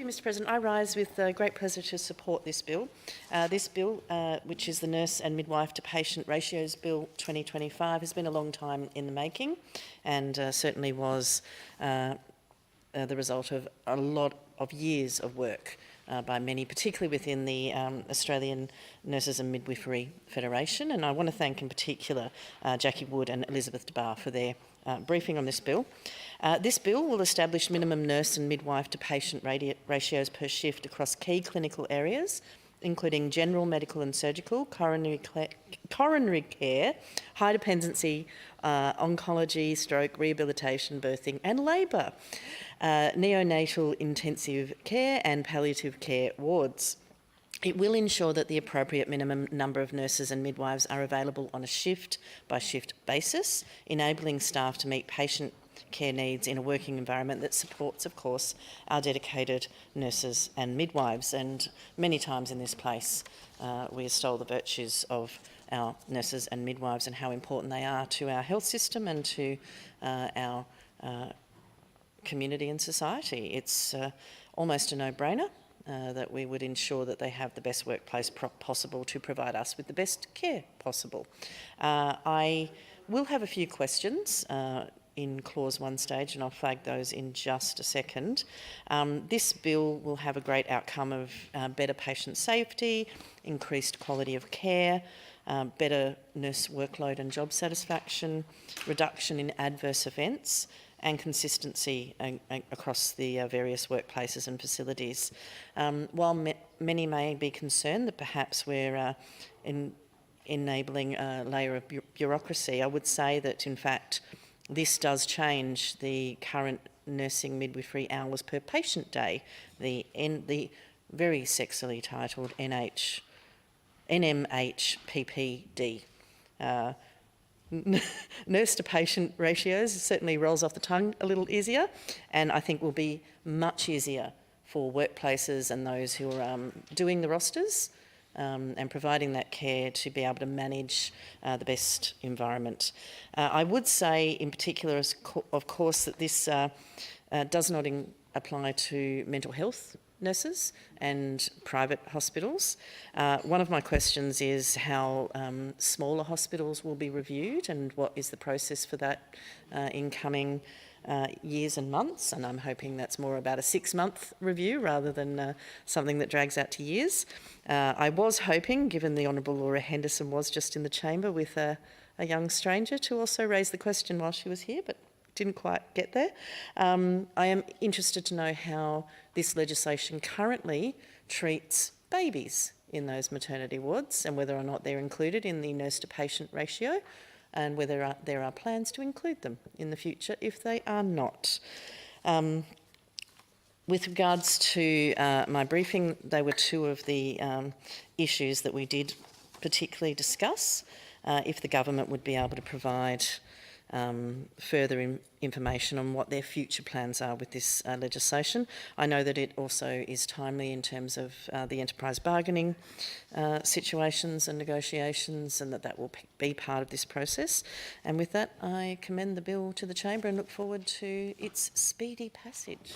you, Mr President. I rise with great pleasure to support this bill. This bill, which is the Nurse and Midwife to Patient Ratios Bill 2025, has been a long time in the making and certainly was the result of a lot of years of work by many, particularly within the Australian Nurses and Midwifery Federation. And I want to thank in particular Jackie Wood and Elizabeth DeBar for their briefing on this bill. This bill will establish minimum nurse and midwife to patient ratios per shift across key clinical areas, including general, medical and surgical, coronary care, high dependency, oncology, stroke, rehabilitation, birthing and labour, neonatal intensive care and palliative care wards. It will ensure that the appropriate minimum number of nurses and midwives are available on a shift-by-shift basis, enabling staff to meet patient care needs in a working environment that supports, of course, our dedicated nurses and midwives. And many times in this place, we extol the virtues of our nurses and midwives and how important they are to our health system and to our community and society. It's almost a no-brainer that we would ensure that they have the best workplace possible to provide us with the best care possible. I will have a few questions in Clause 1 stage, and I'll flag those in just a second. This bill will have a great outcome of better patient safety, increased quality of care, better nurse workload and job satisfaction, reduction in adverse events, and consistency across the various workplaces and facilities. While many may be concerned that perhaps we're enabling a layer of bureaucracy, I would say that in fact this does change the current nursing midwifery hours per patient day, the very sexily titled NMHPPD. Nurse to patient ratios certainly rolls off the tongue a little easier, and I think will be much easier for workplaces and those who are doing the rosters and providing that care to be able to manage the best environment. I would say in particular, of course, that this does not apply to mental health nurses and private hospitals. One of my questions is how smaller hospitals will be reviewed and what is the process for that in coming years and months, and I'm hoping that's more about a 6-month review rather than something that drags out to years. I was hoping, given the Honourable Laura Henderson was just in the chamber with a young stranger, to also raise the question while she was here, but didn't quite get there. I am interested to know how this legislation currently treats babies in those maternity wards and whether or not they're included in the nurse to patient ratio, and whether there are plans to include them in the future if they are not. With regards to my briefing, they were two of the issues that we did particularly discuss. If the government would be able to provide further information on what their future plans are with this legislation. I know that it also is timely in terms of the enterprise bargaining situations and negotiations, and that will be part of this process. And with that, I commend the bill to the chamber and look forward to its speedy passage.